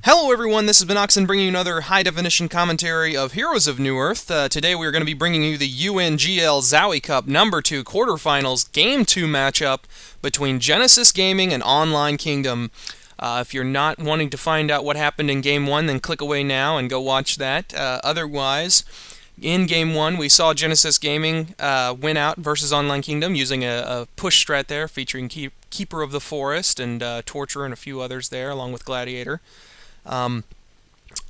Hello everyone, this is Minoxen bringing you another high-definition commentary of Heroes of Newerth. Today we are going to be bringing you the UNGL Zowie Cup number 2 quarterfinals Game 2 matchup between Genesis Gaming and Online Kingdom. If you're not wanting to find out what happened in Game 1, then click away now and go watch that. Otherwise, in Game 1, we saw Genesis Gaming win out versus Online Kingdom using a push strat there featuring Keeper of the Forest and Torturer and a few others there, along with Gladiator.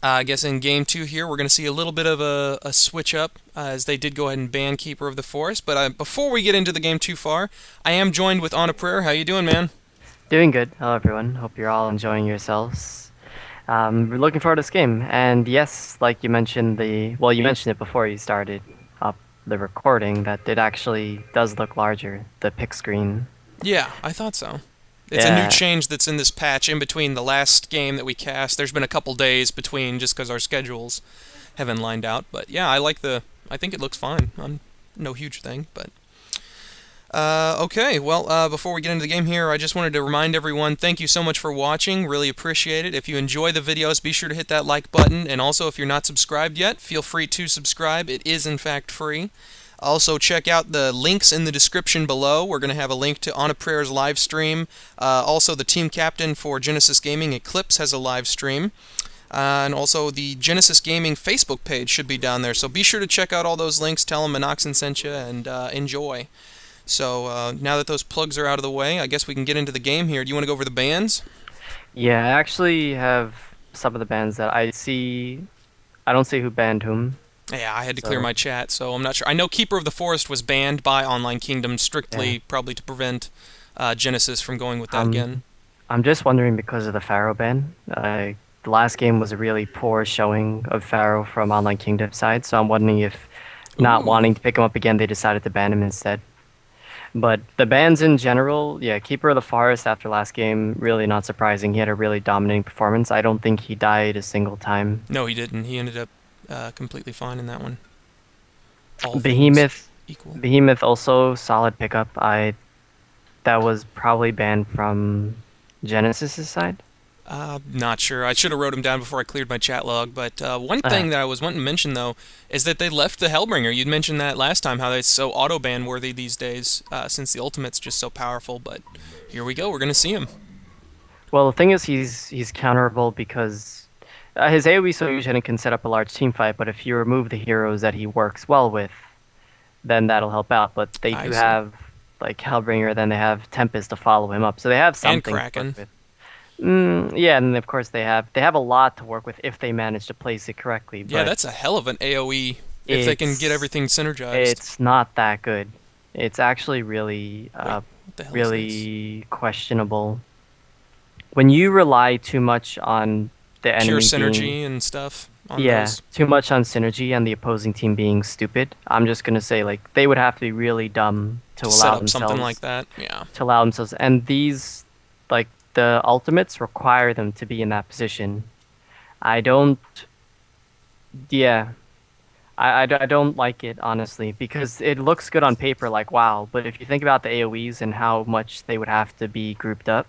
I guess in Game 2 here, we're going to see a little bit of a switch up, as they did go ahead and ban Keeper of the Forest. But before we get into the game too far, I am joined with Onaprayer. How you doing, man? Doing good. Hello, everyone. Hope you're all enjoying yourselves. We're looking forward to this game. And yes, like you mentioned, you mentioned it before you started up the recording, that it actually does look larger, the pick screen. Yeah, I thought so. It's a new change that's in this patch in between the last game that we cast. There's been a couple days between just because our schedules haven't lined out. But yeah, I think it looks fine. No huge thing, but... Okay, well, before we get into the game here, I just wanted to remind everyone, thank you so much for watching. Really appreciate it. If you enjoy the videos, be sure to hit that like button. And also, if you're not subscribed yet, feel free to subscribe. It is, in fact, free. Also, check out the links in the description below. We're going to have a link to Onaprayer's live stream. Also, the team captain for Genesis Gaming, Eclipse, has a live stream. And also, the Genesis Gaming Facebook page should be down there. So be sure to check out all those links. Tell them Minoxen sent you, and enjoy. So now that those plugs are out of the way, I guess we can get into the game here. Do you want to go over the bans? Yeah, I actually have some of the bans that I see. I don't see who banned whom. Yeah, I had to clear my chat, so I'm not sure. I know Keeper of the Forest was banned by Online Kingdom strictly, probably to prevent Genesis from going with that again. I'm just wondering because of the Pharaoh ban. The last game was a really poor showing of Pharaoh from Online Kingdom side, so I'm wondering if, not wanting to pick him up again, they decided to ban him instead. But the bans in general, yeah, Keeper of the Forest after last game, really not surprising. He had a really dominating performance. I don't think he died a single time. No, he didn't. He ended up completely fine in that one. Behemoth also solid pickup. That was probably banned from Genesis's side. Not sure. I should have wrote him down before I cleared my chat log. But one thing that I was wanting to mention, though, is that they left the Hellbringer. You'd mentioned that last time, how they're so auto-ban worthy these days, since the ultimate's just so powerful. But here we go. We're going to see him. Well, the thing is, he's counterable because his AoE solution can set up a large team fight, but if you remove the heroes that he works well with, then that'll help out. But they do have, like, Hellbringer, then they have Tempest to follow him up. So they have something and Kraken. to work with. Yeah, and of course they have a lot to work with if they manage to place it correctly. But yeah, that's a hell of an AoE if they can get everything synergized. It's not that good. It's actually really, really questionable. When you rely too much on the enemy pure synergy and stuff. Too much on synergy and the opposing team being stupid. I'm just gonna say, like, they would have to be really dumb to allow set up themselves something like that. Yeah. To allow themselves, and these, like, the ultimates require them to be in that position. I don't. Yeah. I don't like it, honestly, because it looks good on paper, like, wow, but if you think about the AoEs and how much they would have to be grouped up,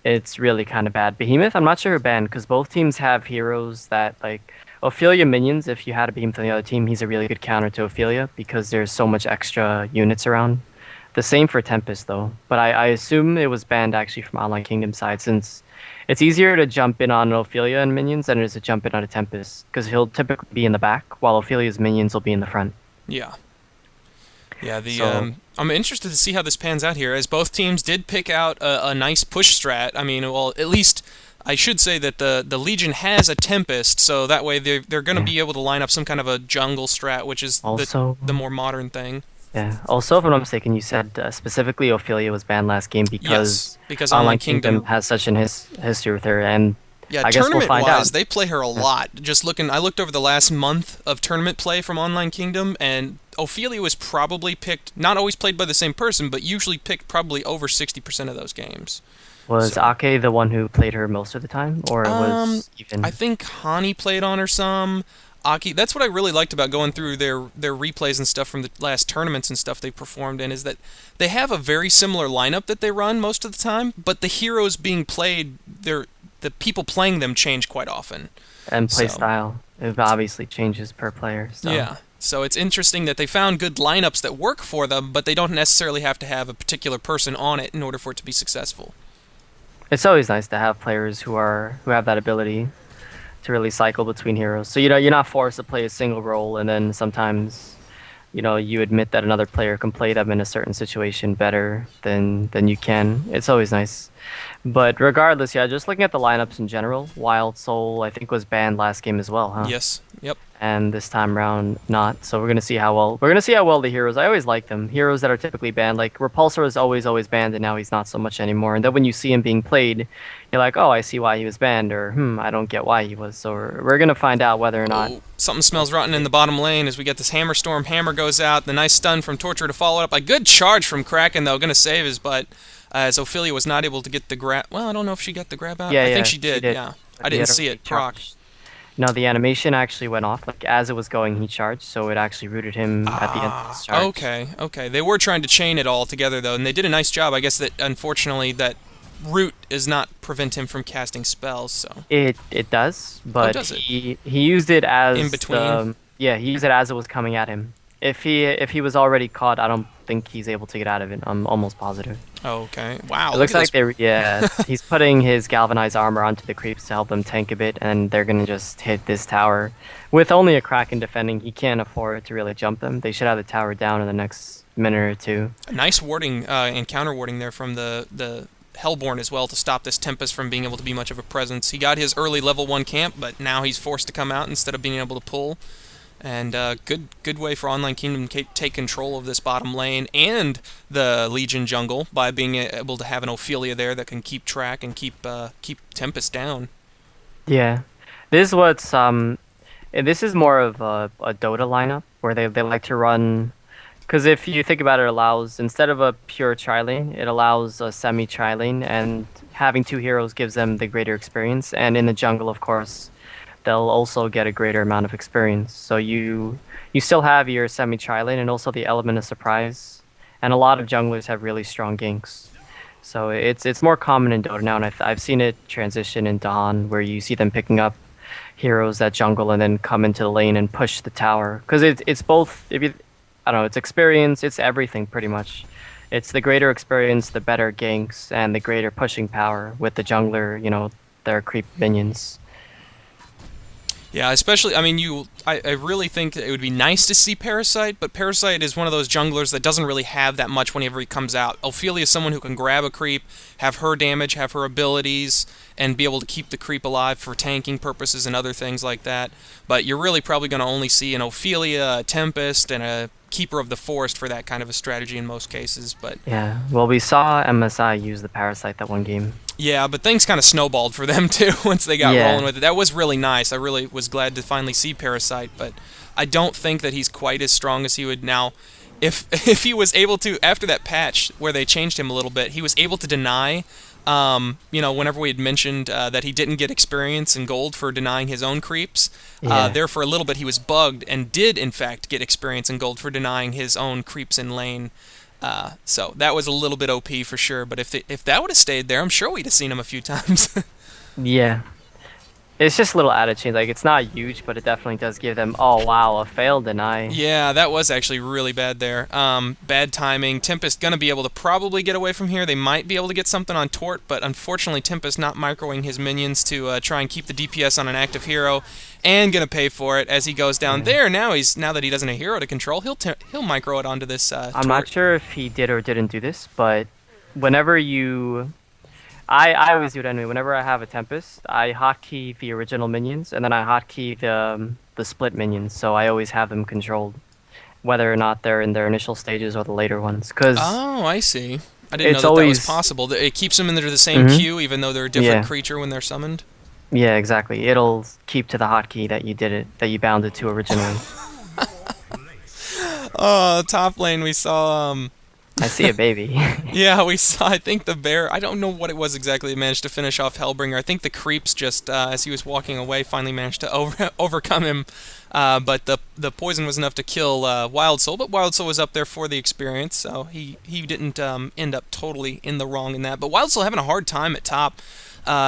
it's really kind of bad. Behemoth, I'm not sure who banned, because both teams have heroes that, like, Ophelia minions, if you had a Behemoth on the other team, he's a really good counter to Ophelia, because there's so much extra units around. The same for Tempest, though. But I assume it was banned, actually, from Online Kingdom side, since it's easier to jump in on Ophelia and minions than it is to jump in on a Tempest, because he'll typically be in the back, while Ophelia's minions will be in the front. Yeah. Yeah, I'm interested to see how this pans out here, as both teams did pick out a nice push strat. I mean, well, at least I should say that the Legion has a Tempest, so that way they're going to be able to line up some kind of a jungle strat, which is also the more modern thing. Yeah. Also, if I'm not mistaken, you said specifically Ophelia was banned last game because Online Kingdom has such an history with her, and yeah, I guess we'll find out. They play her a lot. I looked over the last month of tournament play from Online Kingdom, and Ophelia was probably picked, not always played by the same person, but usually picked probably over 60% of those games. Was Ake the one who played her most of the time, or was even? I think Hani played on her some. Aki, that's what I really liked about going through their replays and stuff from the last tournaments and stuff they performed in, is that they have a very similar lineup that they run most of the time, but the heroes being played, the the people playing them change quite often. And play So, style. It obviously changes per player. So. yeah. So it's interesting that they found good lineups that work for them, but they don't necessarily have to have a particular person on it in order for it to be successful. It's always nice to have players who have that ability to really cycle between heroes. So you're not forced to play a single role, and then sometimes you admit that another player can play them in a certain situation better than you can. It's always nice. But regardless, yeah, just looking at the lineups in general, Wild Soul I think was banned last game as well, huh? Yes. Yep. And this time around not. So we're gonna see how well the heroes. I always like them. Heroes that are typically banned, like Repulsor was always banned, and now he's not so much anymore. And then when you see him being played, you're like, oh, I see why he was banned, or I don't get why he was. So we're gonna find out whether or not. Something smells rotten in the bottom lane as we get this Hammer Storm. Hammer goes out. The nice stun from Torture to follow it up. A good charge from Kraken though, gonna save his butt. As Ophelia was not able to get the grab. Well, I don't know if she got the grab out. Yeah, I think she did. Yeah, I didn't see it proc. No, the animation actually went off. Like as it was going, he charged, so it actually rooted him at the end of his charge. Okay. They were trying to chain it all together though, and they did a nice job. I guess that unfortunately that root does not prevent him from casting spells. So it does, but does it? he used it as in between. he used it as it was coming at him. If he was already caught, I don't think he's able to get out of it. I'm almost positive. Okay. Wow. It looks like he's putting his galvanized armor onto the creeps to help them tank a bit, and they're gonna just hit this tower. With only a Kraken defending, he can't afford to really jump them. They should have the tower down in the next minute or two. A nice warding and counter warding there from the Hellborn as well to stop this Tempest from being able to be much of a presence. He got his early level 1 camp, but now he's forced to come out instead of being able to pull. And good way for Online Kingdom to take control of this bottom lane and the Legion jungle by being able to have an Ophelia there that can keep track and keep Tempest down. Yeah, this is more of a Dota lineup where they like to run. Because if you think about it, allows instead of a pure tri-lane, it allows a semi tri-lane, and having 2 heroes gives them the greater experience. And in the jungle, of course, they'll also get a greater amount of experience. So you still have your semi-tri-lane and also the element of surprise. And a lot of junglers have really strong ganks. So it's more common in Dota now, and I've seen it transition in Dawn, where you see them picking up heroes that jungle and then come into the lane and push the tower. Because it's both, it's experience, it's everything pretty much. It's the greater experience, the better ganks, and the greater pushing power with the jungler, their creep minions. Yeah, especially, I really think that it would be nice to see Parasite, but Parasite is one of those junglers that doesn't really have that much whenever he comes out. Ophelia is someone who can grab a creep, have her damage, have her abilities, and be able to keep the creep alive for tanking purposes and other things like that. But you're really probably going to only see an Ophelia, a Tempest, and a Keeper of the Forest for that kind of a strategy in most cases. But yeah, well, we saw MSI use the Parasite that one game. Yeah, but things kind of snowballed for them too once they got rolling with it. That was really nice. I really was glad to finally see Parasite, but I don't think that he's quite as strong as he would now. If he was able to, after that patch where they changed him a little bit, he was able to deny, whenever we had mentioned that he didn't get experience and gold for denying his own creeps. There for a little bit he was bugged and did in fact get experience and gold for denying his own creeps in lane. So that was a little bit OP for sure, but if that would have stayed there, I'm sure we'd have seen him a few times. Yeah. It's just a little added change. Like, it's not huge, but it definitely does give them, oh wow, a failed deny. Yeah, that was actually really bad there. Bad timing. Tempest going to be able to probably get away from here. They might be able to get something on Tort, but unfortunately Tempest not microing his minions to try and keep the DPS on an active hero, and going to pay for it as he goes down there. Now that he doesn't have a hero to control, he'll micro it onto this I'm Tort. not sure if he did or didn't do this, but whenever you... I always do it anyway. Whenever I have a Tempest, I hotkey the original minions, and then I hotkey the split minions, so I always have them controlled, whether or not they're in their initial stages or the later ones. Oh, I see. I didn't know that was possible. It keeps them in the same queue, even though they're a different creature when they're summoned? Yeah, exactly. It'll keep to the hotkey that you bound it to originally. Top lane we saw... I see a baby. Yeah, we saw, I think the bear, I don't know what it was exactly, it managed to finish off Hellbringer. I think the creeps just, as he was walking away, finally managed to overcome him. But the poison was enough to kill Wild Soul, but Wild Soul was up there for the experience, so he didn't end up totally in the wrong in that. But Wild Soul having a hard time at top.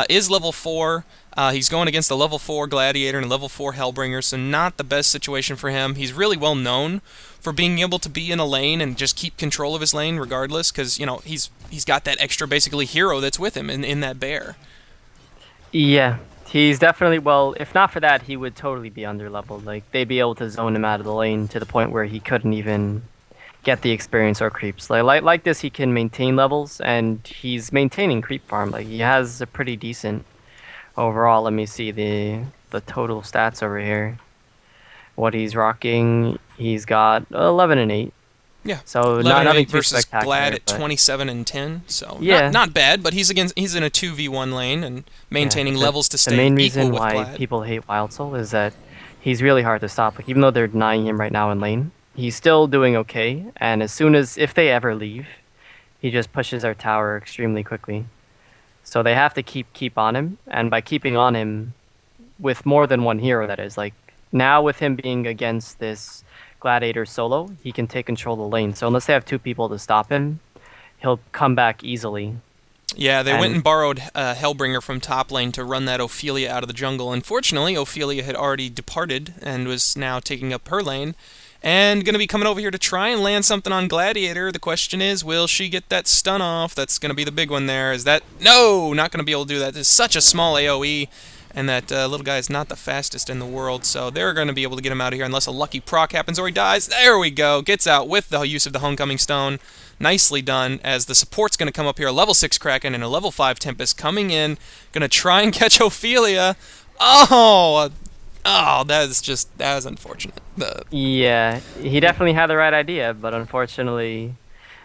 is level 4. He's going against a level 4 Gladiator and a level 4 Hellbringer, so not the best situation for him. He's really well known for being able to be in a lane and just keep control of his lane regardless, because, you know, he's got that extra, basically, hero that's with him in that bear. Yeah, he's definitely, well, if not for that, he would totally be underleveled. Like, they'd be able to zone him out of the lane to the point where he couldn't even get the experience or creeps. Like this, he can maintain levels, and he's maintaining creep farm. Like, he has a pretty decent overall. Let me see the total stats over here. What he's rocking, he's got 11 and 8. Yeah, so 11 and 8 too versus Glad at but 27 and 10. So yeah, not bad, but he's in a 2v1 lane and maintaining levels to stay equal with Glad. The main reason why people hate Wild Soul is that he's really hard to stop. Like, even though they're denying him right now in lane, he's still doing okay. And as soon as, if they ever leave, he just pushes our tower extremely quickly. So they have to keep on him, and by keeping on him with more than one hero, that is, like, now with him being against this Gladiator solo, he can take control of the lane. So unless they have 2 people to stop him, he'll come back easily. Yeah, they went and borrowed Hellbringer from top lane to run that Ophelia out of the jungle. Unfortunately, Ophelia had already departed and was now taking up her lane, and going to be coming over here to try and land something on Gladiator. The question is, will she get that stun off? That's going to be the big one there. Is that... No! Not going to be able to do that. It's such a small AoE, and that little guy is not the fastest in the world, so they're going to be able to get him out of here unless a lucky proc happens or he dies. There we go! Gets out with the use of the Homecoming Stone. Nicely done, as the support's going to come up here. A level 6 Kraken and a level 5 Tempest coming in. Going to try and catch Ophelia. Oh, that is unfortunate. Yeah, he definitely had the right idea, but unfortunately,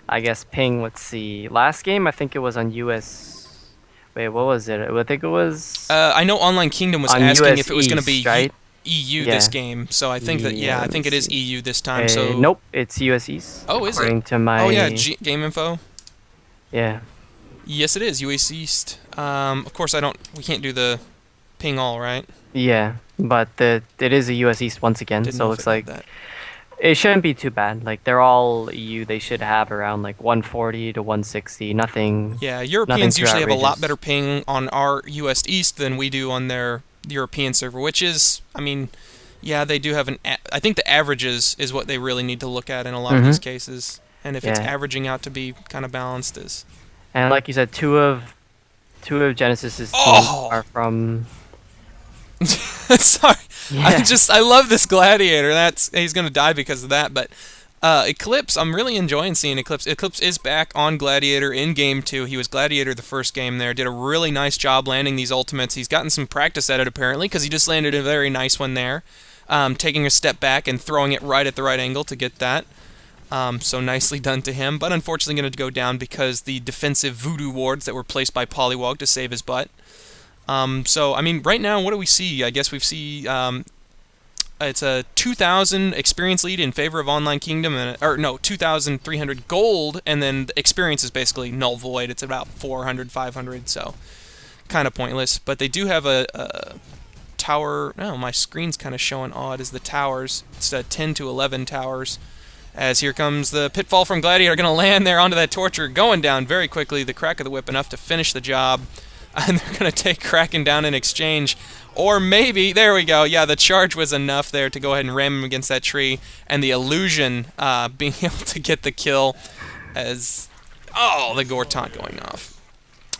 I guess ping, let's see. Last game, I think it was on US... Wait, what was it? I think it was... I know Online Kingdom was asking US if it was going to be right? EU this game, so I think that, I think it is EU this time, so... Nope, it's US East. Oh, is according it? To my... Oh, yeah, Game Info? Yeah. Yes, it is, US East. Of course, we can't do the ping all, right? Yeah, but it is a US East once again, so it looks like... It shouldn't be too bad. Like, they're all EU. They should have around like 140 to 160. Nothing. Yeah, Europeans usually have a lot better ping on our US East than we do on their European server, which is, I mean, yeah, they do have I think the averages is what they really need to look at in a lot of these cases. And if it's averaging out to be kind of balanced, is. And like you said, two of Genesis's teams are from. Sorry, yeah. I love this Gladiator. He's gonna die because of that. But Eclipse, I'm really enjoying seeing Eclipse. Eclipse is back on Gladiator in Game 2. He was Gladiator the first game there. Did a really nice job landing these ultimates. He's gotten some practice at it apparently, because he just landed a very nice one there, taking a step back and throwing it right at the right angle to get that. So nicely done to him. But unfortunately going to go down because the defensive voodoo wards that were placed by Polywog to save his butt. So, I mean, right now, what do we see? I guess we see it's a 2,000 experience lead in favor of Online Kingdom, or no, 2,300 gold, and then the experience is basically null void. It's about 400, 500, so kind of pointless. But they do have a tower. Oh, my screen's kind of showing odd as the towers. It's 10 to 11 towers. As here comes the pitfall from Gladiator, going to land there onto that Torture, going down very quickly. The crack of the whip enough to finish the job. And they're going to take Kraken down in exchange. Or maybe, there we go, yeah, the charge was enough there to go ahead and ram him against that tree. And the illusion being able to get the kill as, the Gore taunt going off.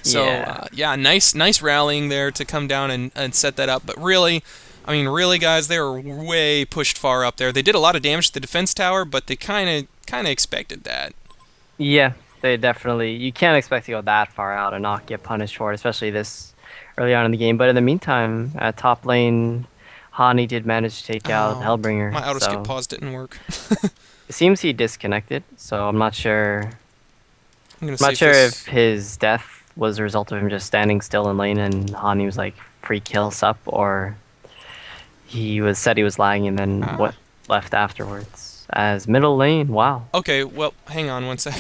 So, yeah, nice rallying there to come down and set that up. But really, I mean, really, guys, they were way pushed far up there. They did a lot of damage to the defense tower, but they kind of expected that. Yeah. They definitely, you can't expect to go that far out and not get punished for it, especially this early on in the game. But in the meantime, at top lane, Hani did manage to take out Hellbringer. My auto-skip pause didn't work. It seems he disconnected, so I'm not sure. I'm not sure if his death was a result of him just standing still in lane and Hani was like free kill sup, or he said he was lagging and then what left afterwards. As middle lane, wow. Okay, well, hang on one sec.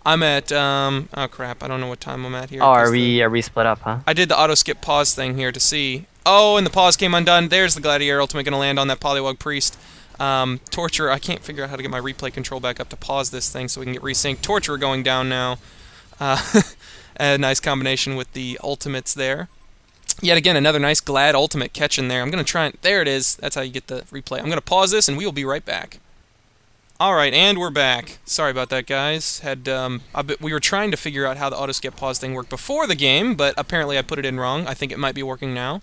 I'm at, oh crap, I don't know what time I'm at here. Oh, are we split up, huh? I did the auto-skip pause thing here to see. Oh, and the pause came undone. There's the Gladiator ultimate going to land on that Polywog Priest. Torture, I can't figure out how to get my replay control back up to pause this thing so we can get resynced. Torture going down now. A nice combination with the ultimates there. Yet again, another nice Glad ultimate catch in there. I'm going to try and... There it is. That's how you get the replay. I'm going to pause this, and we will be right back. Alright, and we're back. Sorry about that, guys. We were trying to figure out how the auto-skip pause thing worked before the game, but apparently I put it in wrong. I think it might be working now.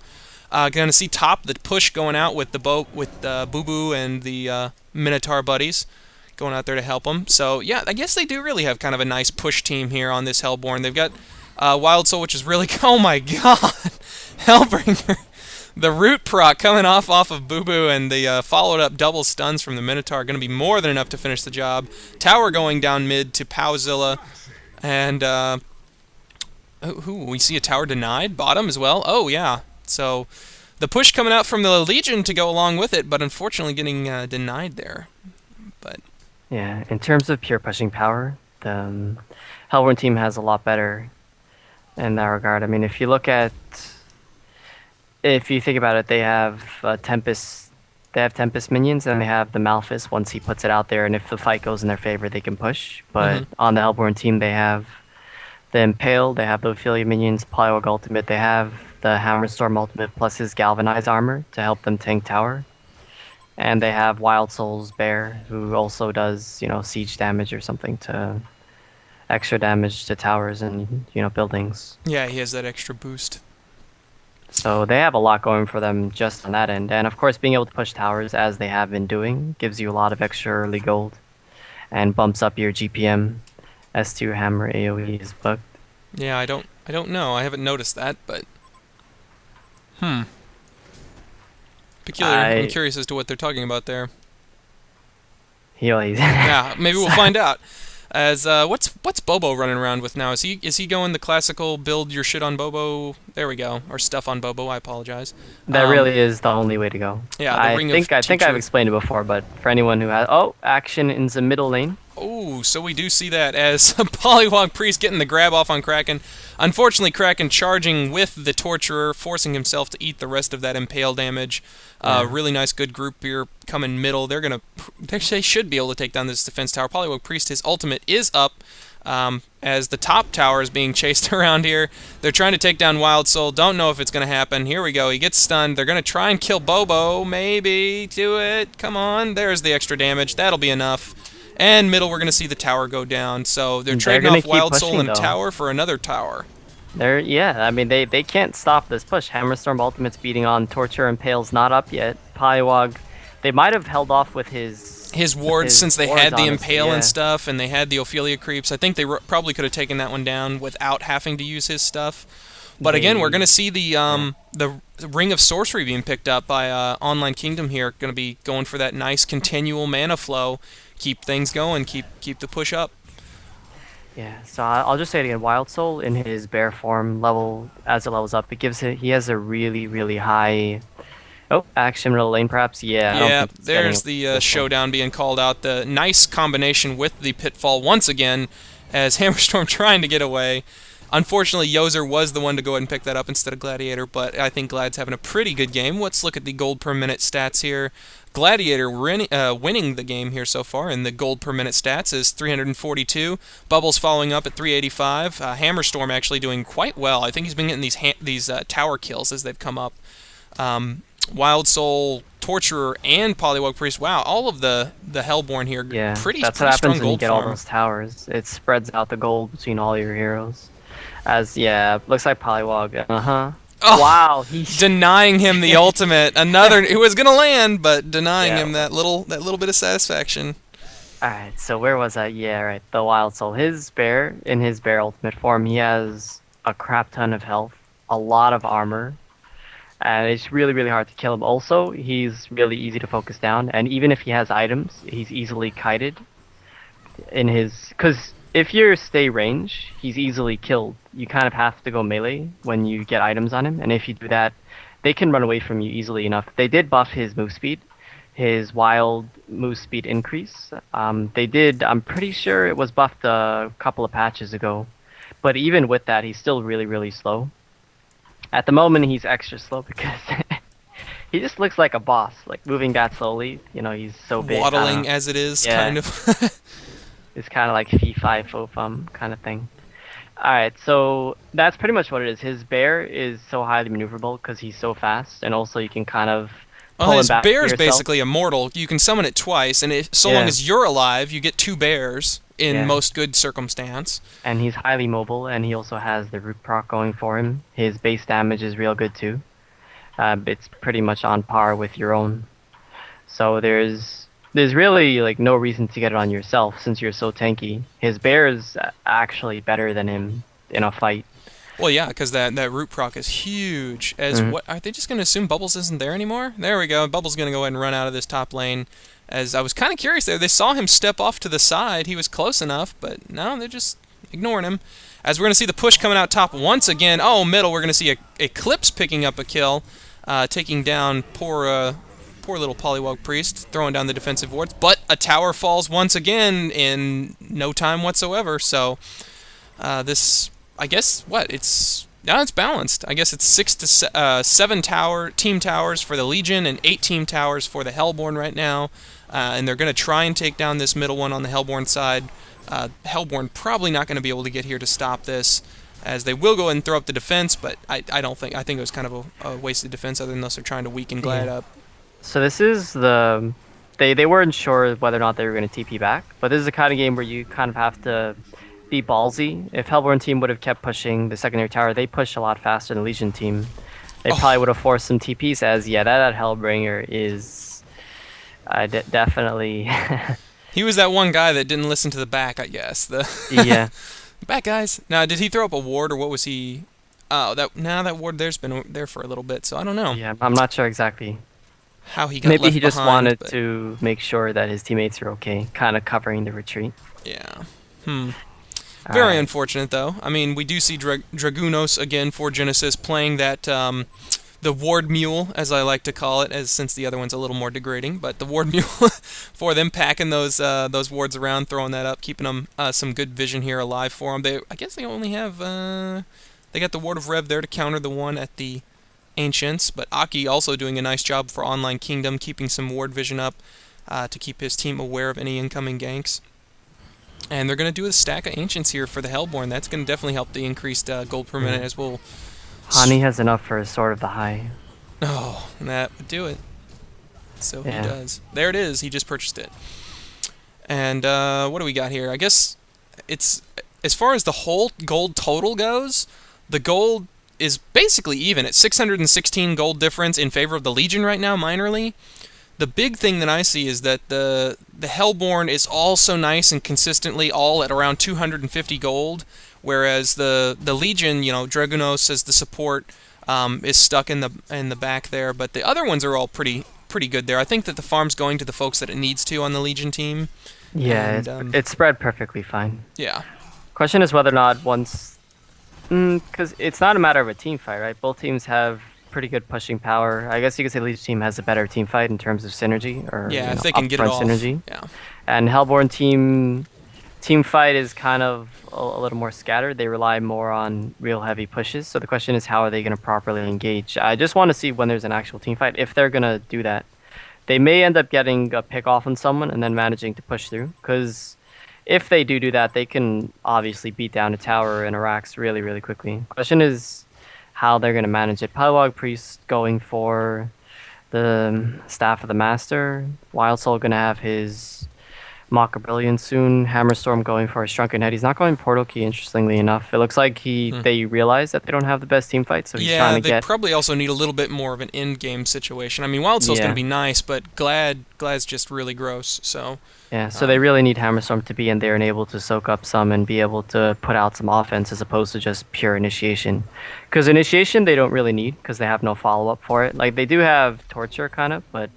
Gonna see top, the push going out with the Boo-Boo and the Minotaur buddies going out there to help them. So, yeah, I guess they do really have kind of a nice push team here on this Hellborn. They've got Wild Soul, which is really... Oh, my God! Hellbringer! The root proc coming off of Boo-Boo and the followed-up double stuns from the Minotaur are going to be more than enough to finish the job. Tower going down mid to Powzilla. And, we see a tower denied. Bottom as well. Oh, yeah. So, the push coming out from the Legion to go along with it, but unfortunately getting denied there. But yeah, in terms of pure pushing power, the Hellborn team has a lot better in that regard. I mean, if you think about it, they have Tempest. They have Tempest minions, and they have the Malphus once he puts it out there. And if the fight goes in their favor, they can push. But on the Hellborn team, they have the Impale, they have the Ophelia minions, Polywog ultimate, they have the Hammerstorm ultimate plus his Galvanized armor to help them tank tower. And they have Wild Soul's Bear, who also does, siege damage or something to extra damage to towers and, buildings. yeah, he has that extra boost. So they have a lot going for them just on that end. And of course, being able to push towers as they have been doing gives you a lot of extra early gold and bumps up your GPM. S2 hammer AoE is bugged. Yeah, I don't know. I haven't noticed that, but peculiar. I'm curious as to what they're talking about there. Yeah, maybe we'll find out. As what's Bobo running around with now? Is he going the classical build your shit on Bobo? There we go. Or stuff on Bobo. I apologize. That really is the only way to go. Yeah, I think I've explained it before, but for anyone who has action in the middle lane. Oh, so we do see that as Polywog Priest getting the grab off on Kraken. Unfortunately, Kraken charging with the Torturer, forcing himself to eat the rest of that Impale damage. Really nice, good group here coming middle. They should be able to take down this defense tower. Polywog Priest, his ultimate is up as the top tower is being chased around here. They're trying to take down Wild Soul. Don't know if it's going to happen. Here we go. He gets stunned. They're going to try and kill Bobo. Maybe. Do it. Come on. There's the extra damage. That'll be enough. And middle, we're going to see the tower go down. So they're trading off Wild Soul and tower for another tower. I mean, they can't stop this push. Hammerstorm ultimate's beating on. Torture and Pale's not up yet. Polywog, they might have held off with his wards since they had the Impale and stuff, and they had the Ophelia creeps. I think they probably could have taken that one down without having to use his stuff. But again, we're going to see the Ring of Sorcery being picked up by Online Kingdom here. Going to be going for that nice continual mana flow. Keep things going. Keep the push up. Yeah, so I'll just say it again. Wild Soul in his bear form level, as it levels up, he has a really, really high... Oh, action middle lane perhaps? Yeah, there's the showdown being called out. The nice combination with the Pitfall once again as Hammerstorm trying to get away. Unfortunately, Yozer was the one to go ahead and pick that up instead of Gladiator, but I think Glad's having a pretty good game. Let's look at the gold per minute stats here. Gladiator winning the game here so far, and the gold per minute stats is 342. Bubbles following up at 385. Hammerstorm actually doing quite well. I think he's been getting these tower kills as they've come up. Wild Soul, Torturer, and Polywog Priest. Wow, all of the Hellborn here. Yeah, pretty that's strong what happens when you gold get farm. all those towers. It spreads out the gold between all your heroes. Looks like Polywog. Oh, wow, he's denying him the ultimate. Another who was gonna land, but denying him that little bit of satisfaction. Alright, so where was I? Yeah, right. The Wild Soul. In his bear ultimate form, he has a crap ton of health, a lot of armor, and it's really, really hard to kill him. Also, he's really easy to focus down, and even if he has items, he's easily kited because if you stay range, he's easily killed. You kind of have to go melee when you get items on him, and if you do that, they can run away from you easily enough. They did buff his move speed, his wild move speed increase. I'm pretty sure it was buffed a couple of patches ago, but even with that, he's still really, really slow. At the moment, he's extra slow because he just looks like a boss, like moving that slowly. He's so big. Waddling as it is, kind of. It's kind of like fee fi fo fum kind of thing. All right, so that's pretty much what it is. His bear is so highly maneuverable because he's so fast, and also you can kind of Well, pull him his back bear to is yourself. basically immortal. You can summon it twice, and so long Yeah, as you're alive, you get 2 bears in yeah. most good circumstance. And he's highly mobile, and he also has the root proc going for him. His base damage is real good too. It's pretty much on par with your own. So there's really like no reason to get it on yourself since you're so tanky. His bear is actually better than him in a fight. Well, yeah, because that root proc is huge. As Mhm. what are they just going to assume Bubbles isn't there anymore? There we go. Bubbles going to go ahead and run out of this top lane. As I was kind of curious there, they saw him step off to the side. He was close enough, but no, they're just ignoring him. As we're going to see the push coming out top once again. Oh, middle. We're going to see a Eclipse picking up a kill, taking down poor little Polywog Priest, throwing down the defensive wards. But a tower falls once again in no time whatsoever. So this, I guess, what it's now it's balanced. I guess it's 7 team towers for the Legion and 8 team towers for the Hellborn right now, and they're going to try and take down this middle one on the Hellborn side. Hellborn probably not going to be able to get here to stop this, as they will go ahead and throw up the defense, but I don't think, I think it was kind of a wasted defense, other than unless they're trying to weaken Glad up. So this is they weren't sure whether or not they were going to TP back, but this is the kind of game where you kind of have to be ballsy. If Hellborn team would have kept pushing the secondary tower, they push a lot faster than the Legion team. They probably would have forced some TPs. As yeah, that Hellbringer is definitely He was that one guy that didn't listen to the back, I guess. The yeah. back guys. Now, did he throw up a ward, or what was he? Oh, that ward there's been there for a little bit, so I don't know Yeah, I'm not sure exactly. how he got Maybe left he just behind, wanted but to make sure that his teammates are okay, kind of covering the retreat. yeah. Very Alright. unfortunate, though. I mean, we do see Dragunos again for Genesis playing that the ward mule, as I like to call it, as since the other one's a little more degrading. But the ward mule for them, packing those wards around, throwing that up, keeping them some good vision here alive for them. I guess they only have they got the Ward of Rev there to counter the one at the Ancients, but Aki also doing a nice job for Online Kingdom, keeping some ward vision up to keep his team aware of any incoming ganks. And they're going to do a stack of Ancients here for the Hellborn. That's going to definitely help the increased gold per minute as well. Hani has enough for a Sword of the High. Oh, that would do it. So Yeah. he does. There it is. He just purchased it. And what do we got here? I guess it's, as far as the whole gold total goes, the gold is basically even at 616 gold difference in favor of the Legion right now, minorly. The big thing that I see is that the Hellborn is also nice and consistently all at around 250 gold, whereas the Legion, you know, Dragunos as the support is stuck in the back there, but the other ones are all pretty good there. I think that the farm's going to the folks that it needs to on the Legion team. Yeah, And, it's spread perfectly fine. yeah. Question is whether or not once, because it's not a matter of a team fight, right? Both teams have pretty good pushing power. I guess you could say the Legion team has a better team fight in terms of synergy, or Yeah, you if know, they can get it upfront off. synergy. Yeah. And Hellborn team fight is kind of a little more scattered. They rely more on real heavy pushes. So the question is, how are they going to properly engage? I just want to see when there's an actual team fight, if they're going to do that. They may end up getting a pick off on someone and then managing to push through. Because if they do that, they can obviously beat down a tower and a Rax really, really quickly. Question is how they're going to manage it. Polywog Priest going for the Staff of the Master. Wild Soul going to have his Mock Brilliant soon. Hammerstorm going for a Shrunken Head. He's not going Portal Key, interestingly enough. It looks like they realize that they don't have the best team fight, so he's trying to they probably also need a little bit more of an end-game situation. I mean, Wild Soul's going to be nice, but Glad's just really gross, so... Yeah, so they really need Hammerstorm to be in there and able to soak up some and be able to put out some offense as opposed to just pure initiation. Because initiation they don't really need because they have no follow-up for it. Like, they do have Torture, kind of, but...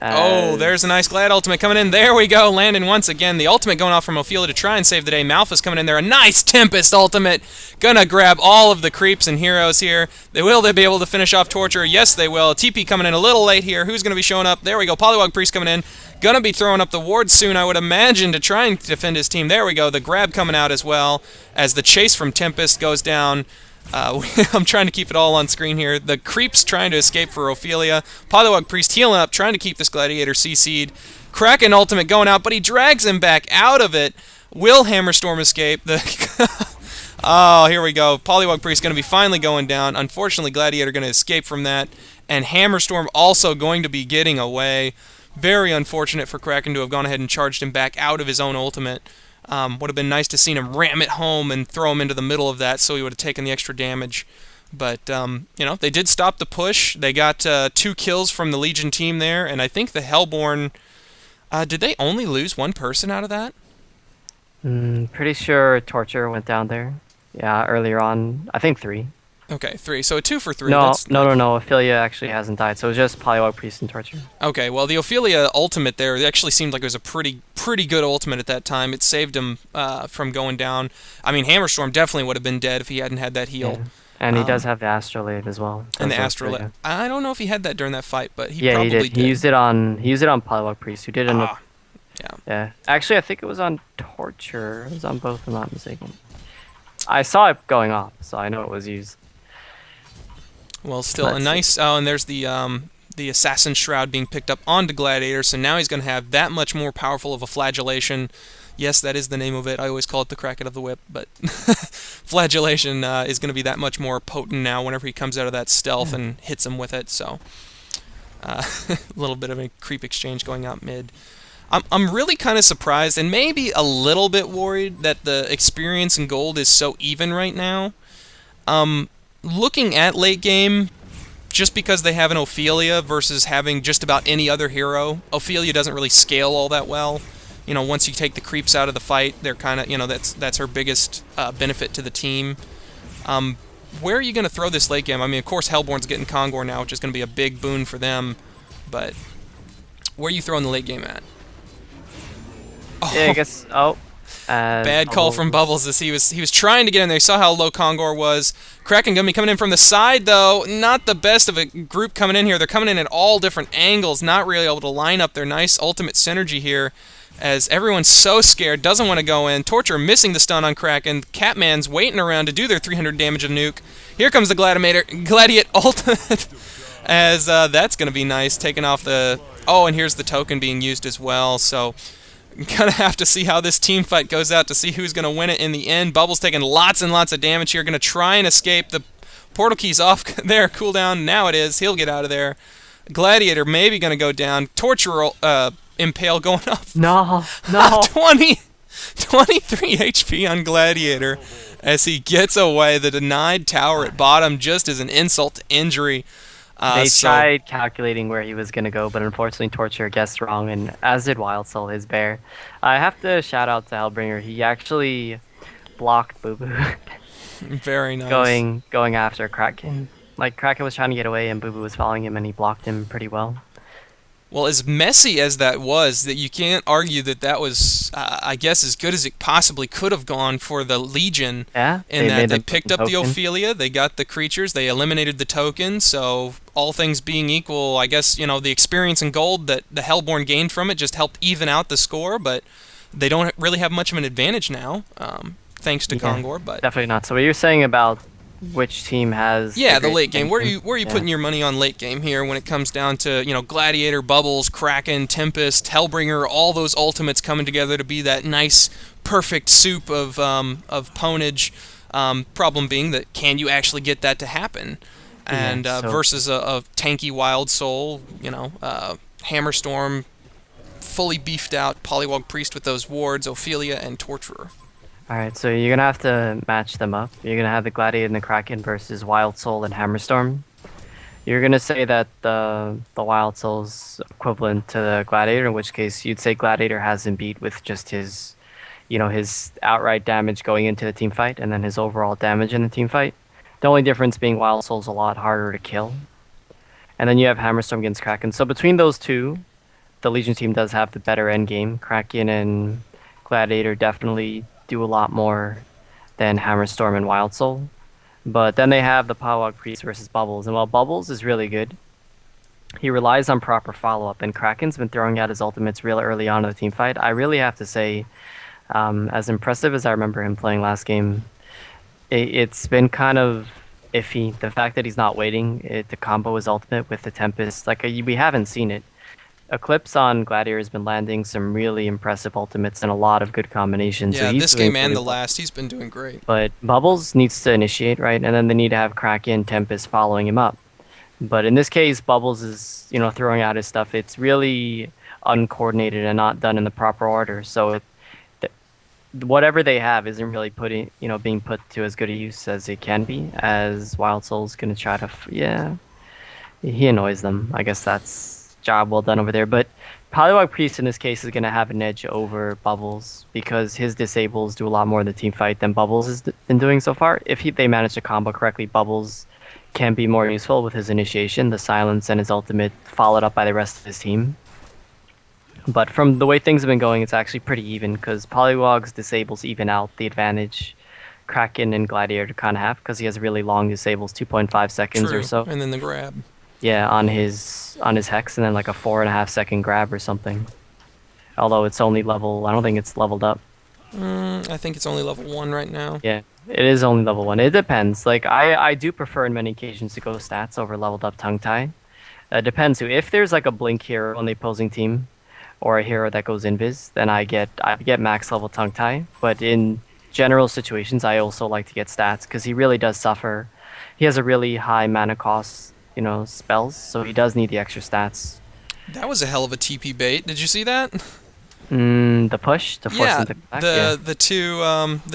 Oh, there's a nice Glad ultimate coming in. There we go, landing once again. The ultimate going off from Ophelia to try and save the day. Malphus coming in there. A nice Tempest ultimate. Gonna grab all of the creeps and heroes here. Will they be able to finish off Torture? Yes, they will. TP coming in a little late here. Who's going to be showing up? There we go. Polywog Priest coming in. Gonna be throwing up the ward soon, I would imagine, to try and defend his team. There we go. The grab coming out as well as the chase from Tempest goes down. I'm trying to keep it all on screen here. The creeps trying to escape for Ophelia. Polywog Priest healing up, trying to keep this Gladiator CC'd. Kraken ultimate going out, but he drags him back out of it. Will Hammerstorm escape? Oh, here we go. Polywog Priest going to be finally going down. Unfortunately, Gladiator going to escape from that. And Hammerstorm also going to be getting away. Very unfortunate for Kraken to have gone ahead and charged him back out of his own ultimate. Would have been nice to see him ram it home and throw him into the middle of that so he would have taken the extra damage. But, they did stop the push. They got 2 kills from the Legion team there. And I think the Hellborn... did they only lose 1 person out of that? Pretty sure Torture went down there. Yeah, earlier on. I think 3. Okay, 3. So a 2 for 3. No. Ophelia actually hasn't died, so it was just Polywog Priest and Torture. Okay, well, the Ophelia ultimate there, it actually seemed like it was a pretty good ultimate at that time. It saved him from going down. I mean, Hammerstorm definitely would have been dead if he hadn't had that heal. Yeah. And he does have the Astrolabe as well. And the Astrolabe. I don't know if he had that during that fight, but he probably did. He did. He used it on Polywog Priest, who did end up... Yeah. Actually, I think it was on Torture. It was on both, if I'm not mistaken. I saw it going off, so I know it was used. Well, still a nice... Oh, and there's the Assassin Shroud being picked up onto Gladiator, so now he's going to have that much more powerful of a flagellation. Yes, that is the name of it. I always call it the Kraken of the Whip, but flagellation is going to be that much more potent now whenever he comes out of that stealth and hits him with it, so... a little bit of a creep exchange going out mid. I'm really kind of surprised and maybe a little bit worried that the experience in gold is so even right now. Looking at late game, just because they have an Ophelia versus having just about any other hero, Ophelia doesn't really scale all that well. Once you take the creeps out of the fight, they're kind of, that's her biggest benefit to the team. Where are you going to throw this late game? I mean, of course, Hellborn's getting Congor now, which is going to be a big boon for them, but where are you throwing the late game at? Yeah, I guess. Bad call from Bubbles as he was trying to get in there. He saw how low Congor was. Kraken gonna be coming in from the side though. Not the best of a group coming in here. They're coming in at all different angles. Not really able to line up their nice ultimate synergy here. As everyone's so scared, doesn't want to go in. Torture missing the stun on Kraken. Catman's waiting around to do their 300 damage of nuke. Here comes the Gladiate ultimate. As that's gonna be nice, taking off the. Oh, and here's the token being used as well. So. Gonna have to see how this team fight goes out to see who's gonna win it in the end. Bubbles taking lots and lots of damage here. Gonna try and escape. The portal key's off there. Cooldown. Now it is. He'll get out of there. Gladiator maybe gonna go down. Torture Impale going up. No. 23 HP on Gladiator as he gets away. The denied tower at bottom just as an insult to injury. They tried calculating where he was going to go, but unfortunately Torture guessed wrong, and as did Wild Soul, his bear. I have to shout out to Hellbringer. He actually blocked Boo Boo. Very nice. Going after Kraken. Like, Kraken was trying to get away, and Boo Boo was following him, and he blocked him pretty well. Well, as messy as that was, that you can't argue that was, I guess, as good as it possibly could have gone for the Legion. Yeah. In that they picked up the Ophelia, they got the creatures, they eliminated the token, so all things being equal, I guess, the experience in gold that the Hellborn gained from it just helped even out the score, but they don't really have much of an advantage now, thanks to Congor. But definitely not. So what you're saying about which team has the late game. Where are you putting your money on late game here when it comes down to Gladiator, Bubbles, Kraken, Tempest, Hellbringer, all those ultimates coming together to be that nice perfect soup of ponage. Problem being that can you actually get that to happen? And versus a tanky Wild Soul, Hammerstorm, fully beefed out Polywog Priest with those wards, Ophelia and Torturer. Alright, so you're going to have to match them up. You're going to have the Gladiator and the Kraken versus Wild Soul and Hammerstorm. You're going to say that the Wild Soul's equivalent to the Gladiator, in which case you'd say Gladiator has him beat with just his outright damage going into the team fight and then his overall damage in the team fight. The only difference being Wild Soul's a lot harder to kill. And then you have Hammerstorm against Kraken. So between those two, the Legion team does have the better end game. Kraken and Gladiator definitely do a lot more than Hammerstorm and Wild Soul. But then they have the Polywog Priest versus Bubbles. And while Bubbles is really good, he relies on proper follow-up. And Kraken's been throwing out his ultimates real early on in the team fight. I really have to say, as impressive as I remember him playing last game, it's been kind of iffy. The fact that he's not waiting to combo his ultimate with the Tempest, we haven't seen it. Eclipse on Gladiator has been landing some really impressive ultimates and a lot of good combinations, so Yeah, he's this doing game and really the well. last, he's been doing great. But Bubbles needs to initiate, right? And then they need to have Kraken, Tempest following him up. But in this case, Bubbles is, throwing out his stuff. It's really uncoordinated and not done in the proper order. So whatever they have isn't really being put to as good a use as it can be. As Wild Soul's gonna try to, yeah, he annoys them. I guess that's job well done over there. But Polywog Priest in this case is gonna have an edge over Bubbles because his disables do a lot more in the team fight than Bubbles has been doing so far. If they manage to combo correctly, Bubbles can be more useful with his initiation, the silence, and his ultimate, followed up by the rest of his team. But from the way things have been going, it's actually pretty even because Polywog's disables even out the advantage Kraken and Gladiator kind of have because he has really long disables, 2.5 seconds or True. so. And then the grab. Yeah, on his hex, and then like a 4.5 second grab or something. Although it's only level, I don't think it's leveled up. I think it's only level 1 right now. Yeah, it is only level 1. It depends. Like I do prefer in many occasions to go stats over leveled up tongue tie. Depends who. If there's like a blink hero on the opposing team, or a hero that goes invis, then I get max level tongue tie. But in general situations, I also like to get stats because he really does suffer. He has a really high mana cost, spells, so he does need the extra stats. That was a hell of a TP bait. Did you see that? The push to force Yeah, him to back. the the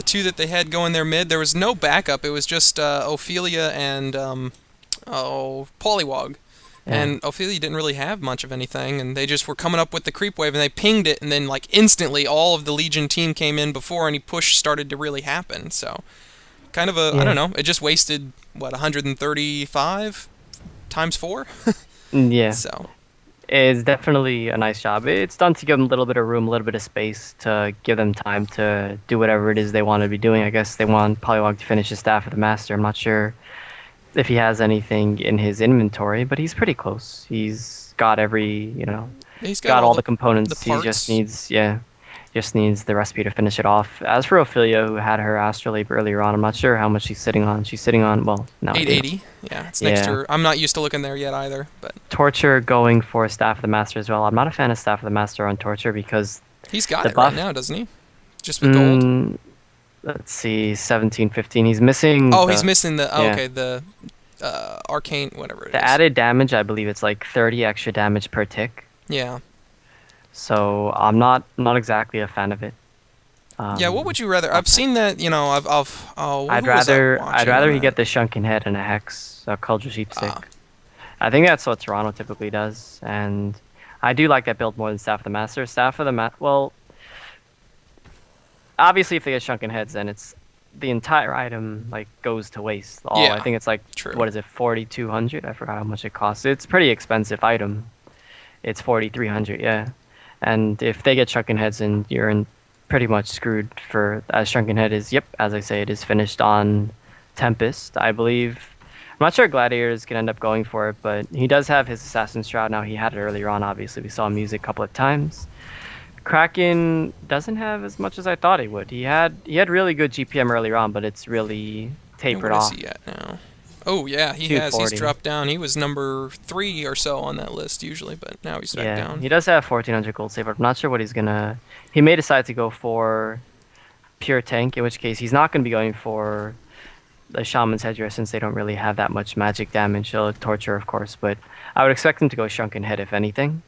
two that they had going their mid. There was no backup. It was just Ophelia and Polywog. Yeah. And Ophelia didn't really have much of anything, and they just were coming up with the creep wave, and they pinged it, and then like instantly all of the Legion team came in before any push started to really happen. So kind of I don't know. It just wasted what 135 times 4. Yeah. So It's definitely a nice job. It's done to give them a little bit of room, a little bit of space to give them time to do whatever it is they want to be doing. I guess they want Polywog to finish his Staff of the Master. I'm not sure if he has anything in his inventory, but he's pretty close. He's got he's got all the the components. He parts. just needs the recipe to finish it off. As for Ophelia, who had her Astrolabe earlier on, I'm not sure how much she's sitting on. She's sitting on, well, no. 880. Yeah, it's next Yeah. to her. I'm not used to looking there yet either, but Torture going for Staff of the Master as well. I'm not a fan of Staff of the Master on Torture because he's got the it right buff. now, doesn't he? Just with gold. Let's see, 17, 15. He's missing. Oh, he's missing the yeah. okay, the arcane whatever it is. The added damage. I believe it's like 30 extra damage per tick. Yeah. So I'm not exactly a fan of it. Yeah, what would you rather? I've seen that, I'd rather he get the Shrunken Head and a Hex, a Culture Sheepstick. I think that's what Toronto typically does, and I do like that build more than Staff of the Master. Well, obviously if they get Shrunken Heads, then it's the entire item like goes to waste. Yeah, I think it's like true. What is it, 4,200? I forgot how much it costs. It's a pretty expensive item. It's 4,300, yeah. And if they get Shrunken Heads, and you're in pretty much screwed for as Shrunken Head is, yep, as I say, it is finished on Tempest, I believe. I'm not sure Gladiator is going to end up going for it, but he does have his Assassin's Shroud now. He had it earlier on, obviously. We saw him use it a couple of times. Kraken doesn't have as much as I thought he would. He had really good GPM earlier on, but it's really tapered off. What is he at now? Oh, yeah, he has. He's dropped down. He was number 3 or so on that list usually, but now he's back down. He does have 1,400 gold save, but I'm not sure what he's going to... He may decide to go for pure tank, in which case he's not going to be going for the Shaman's Headdress since they don't really have that much magic damage. Torture, of course, but I would expect him to go Shrunken Head, if anything.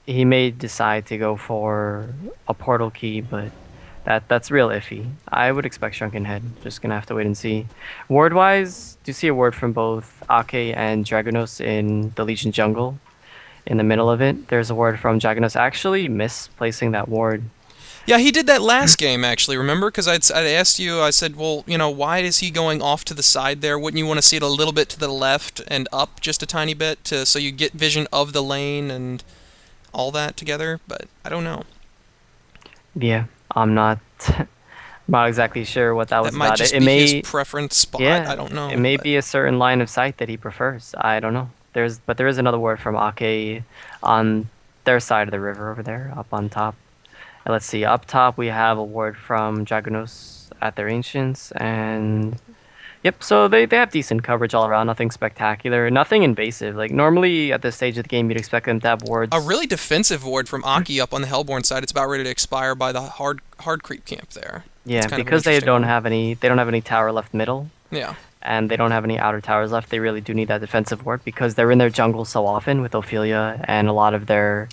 He may decide to go for a portal key, but that's real iffy. I would expect Shrunken Head. Just gonna have to wait and see. Ward-wise, do you see a ward from both Ake and Dragonos in the Legion jungle? In the middle of it, there's a ward from Dragonos. Actually misplacing that ward. Yeah, he did that last game, actually, remember? Because I'd asked you, I said, well, why is he going off to the side there? Wouldn't you want to see it a little bit to the left and up just a tiny bit so you get vision of the lane and all that together? But I don't know. Yeah, I'm not exactly sure what that was might about. Just it be may his preference spot. Yeah, I don't know. It may be a certain line of sight that he prefers. I don't know. There is another ward from Ake on their side of the river over there, up on top. And let's see, up top we have a ward from Dragonos at their Ancients, and Yep, so they have decent coverage all around, nothing spectacular, nothing invasive. Like normally at this stage of the game you'd expect them to have A wards. really defensive ward from Aki up on the Hellborn side. It's about ready to expire by the hard creep camp there. That's Yeah, kind of an because interesting one. they don't have any tower left middle, Yeah. and they don't have any outer towers left. They really do need that defensive ward because they're in their jungle so often with Ophelia and a lot of the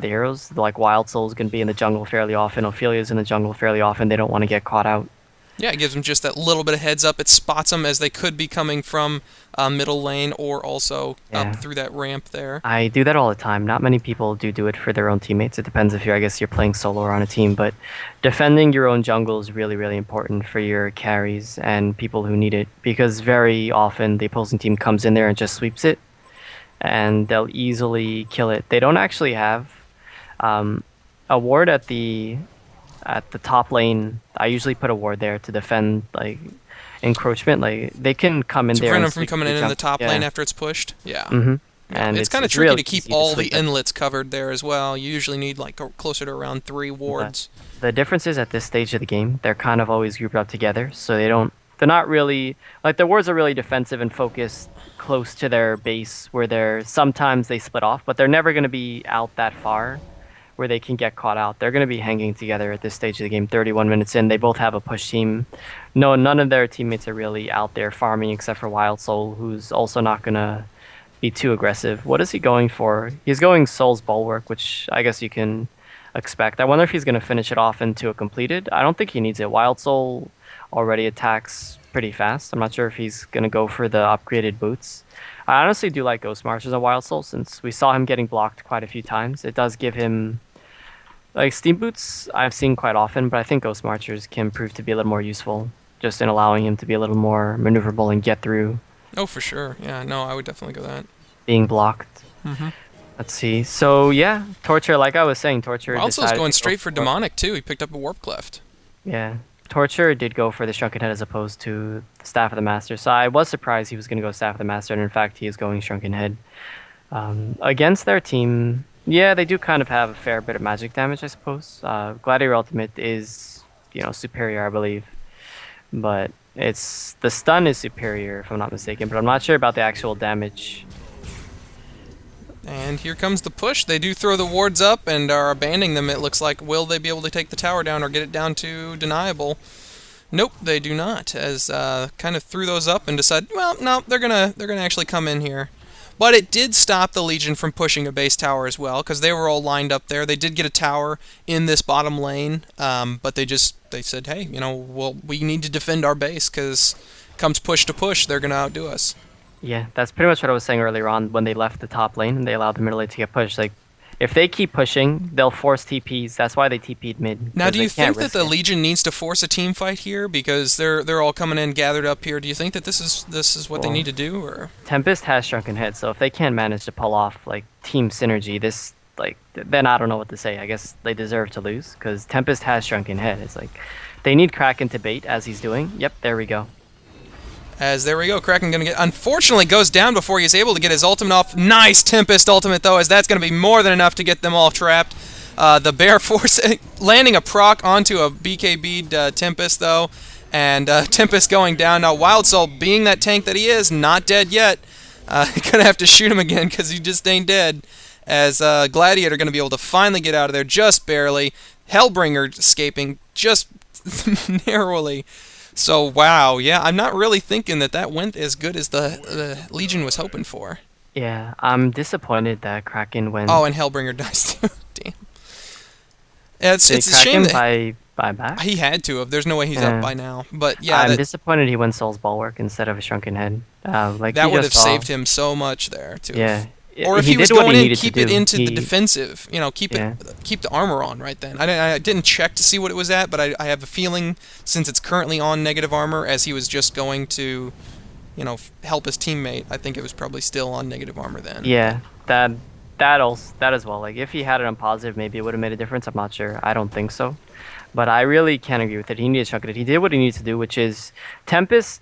heroes. Like Wild Soul's gonna be in the jungle fairly often. Ophelia's in the jungle fairly often. They don't want to get caught out. Yeah, it gives them just that little bit of heads up. It spots them as they could be coming from middle lane or also Yeah. up through that ramp there. I do that all the time. Not many people do it for their own teammates. It depends if I guess you're playing solo or on a team, but defending your own jungle is really, really important for your carries and people who need it because very often the opposing team comes in there and just sweeps it and they'll easily kill it. They don't actually have um, a ward at the top lane. I usually put a ward there to defend like encroachment. Like they can come in To there prevent and them from sweep coming in the jump. top Yeah. lane after it's pushed. Yeah. Mm-hmm. Yeah, And it's kind of tricky really to keep easy all the sweep it. inlets covered there as well. You usually need like closer to around 3 wards. The difference is at this stage of the game, they're kind of always grouped up together, so they're not really like their wards are really defensive and focused close to their base where sometimes they split off, but they're never going to be out that far where they can get caught out. They're going to be hanging together at this stage of the game. 31 minutes in, they both have a push team. No, none of their teammates are really out there farming except for Wild Soul, who's also not going to be too aggressive. What is he going for? He's going Soul's Bulwark, which I guess you can expect. I wonder if he's going to finish it off into a completed. I don't think he needs it. Wild Soul already attacks pretty fast. I'm not sure if he's going to go for the upgraded boots. I honestly do like Ghost Marches on Wild Soul since we saw him getting blocked quite a few times. It does give him like Steam Boots I've seen quite often, but I think Ghost Marchers can prove to be a little more useful just in allowing him to be a little more maneuverable and get through Oh, for sure. Yeah, no, I would definitely go that. being blocked. Mm-hmm. Let's see. So yeah, Torture, like I was saying, Torture Wild Soul's decided going to go straight for Demonic, too. He picked up a Warp Cleft. Yeah. Torture did go for the Shrunken Head as opposed to the Staff of the Master. So I was surprised he was going to go Staff of the Master, and in fact, he is going Shrunken Head. Against their team, yeah, they do kind of have a fair bit of magic damage, I suppose. Gladiator Ultimate is, superior, I believe. But the stun is superior, if I'm not mistaken, but I'm not sure about the actual damage. And here comes the push. They do throw the wards up and are abandoning them, it looks like. Will they be able to take the tower down or get it down to deniable? Nope, they do not, as kind of threw those up and decided, well, no, they're gonna actually come in here. But it did stop the Legion from pushing a base tower as well, because they were all lined up there. They did get a tower in this bottom lane, but they said, hey, we need to defend our base, because comes push to push, they're gonna outdo us. Yeah, that's pretty much what I was saying earlier on when they left the top lane and they allowed the middle lane to get pushed. Like, if they keep pushing, they'll force TPs. That's why they TP'd mid. Now, 'Cause do they you can't think that risk the it. Legion needs to force a team fight here because they're all coming in gathered up here? Do you think that this is what they Well, need to do, or? Tempest has Shrunken Head, so if they can't manage to pull off like team synergy, then I don't know what to say. I guess they deserve to lose because Tempest has Shrunken Head. It's like they need Kraken to bait as he's doing. Yep, there we go. As there we go, Kraken gonna unfortunately goes down before he's able to get his ultimate off. Nice Tempest ultimate though, as that's gonna be more than enough to get them all trapped. The Bear Force landing a proc onto a BKB'd Tempest though, and Tempest going down. Now Wild Soul, being that tank that he is, not dead yet. Gonna have to shoot him again because he just ain't dead. As Gladiator gonna be able to finally get out of there just barely. Hellbringer escaping just narrowly. So, wow, yeah, I'm not really thinking that went as good as the Legion was hoping for. Yeah, I'm disappointed that Kraken went. Oh, and Hellbringer dies too. Damn. It's Did a shame Kraken that buy back. he had to have. There's no way he's Yeah. up by now. But, yeah, I'm that disappointed he went Soul's Bulwark instead of a Shrunken Head. Like would you have just saw. saved him so much there, too. Yeah. Or if he he was did what going he in, needed keep to it do. into the He- defensive. Keep the armor on right then. I didn't check to see what it was at, but I have a feeling since it's currently on negative armor, as he was just going to, help his teammate, I think it was probably still on negative armor then. Yeah, that as well. Like if he had it on positive, maybe it would have made a difference. I'm not sure. I don't think so. But I really can't agree with it. He needed to chunk it. He did what he needed to do, which is Tempest.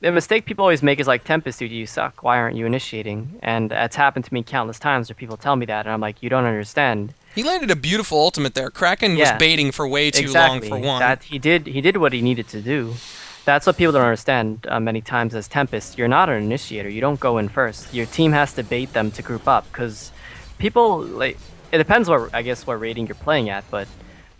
The mistake people always make is like, Tempest, dude, you suck. Why aren't you initiating? And it's happened to me countless times where people tell me that, and I'm like, you don't understand. He landed a beautiful ultimate there. Kraken was Yeah, baiting for way too exactly. long for one. That he did what he needed to do, That's what people don't understand many times as Tempest. You're not an initiator. You don't go in first. Your team has to bait them to group up because people like it depends what I guess what rating you're playing at, but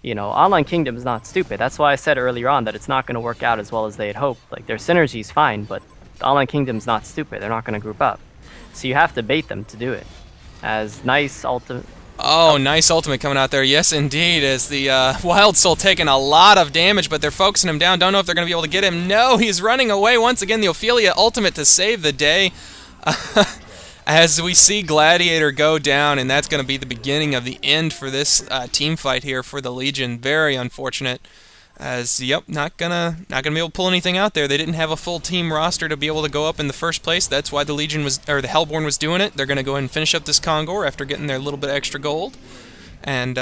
you know, Online Kingdom is not stupid. That's why I said earlier on that it's not going to work out as well as they had hoped. Like their synergy is fine, but Online Kingdom's not stupid. They're not going to group up. So you have to bait them to do it. As nice ultimate. Oh, nice ultimate coming out there. Yes, indeed. As the Wild Soul taking a lot of damage, but they're focusing him down. Don't know if they're going to be able to get him. No, he's running away. Once again, the Ophelia ultimate to save the day. As we see Gladiator go down, and that's going to be the beginning of the end for this team fight here for the Legion. Very unfortunate. As, yep, not gonna be able to pull anything out there. They didn't have a full team roster to be able to go up in the first place. That's why the Legion was, or the Hellborn was doing it. They're gonna go ahead and finish up this Congor after getting their little bit extra gold, and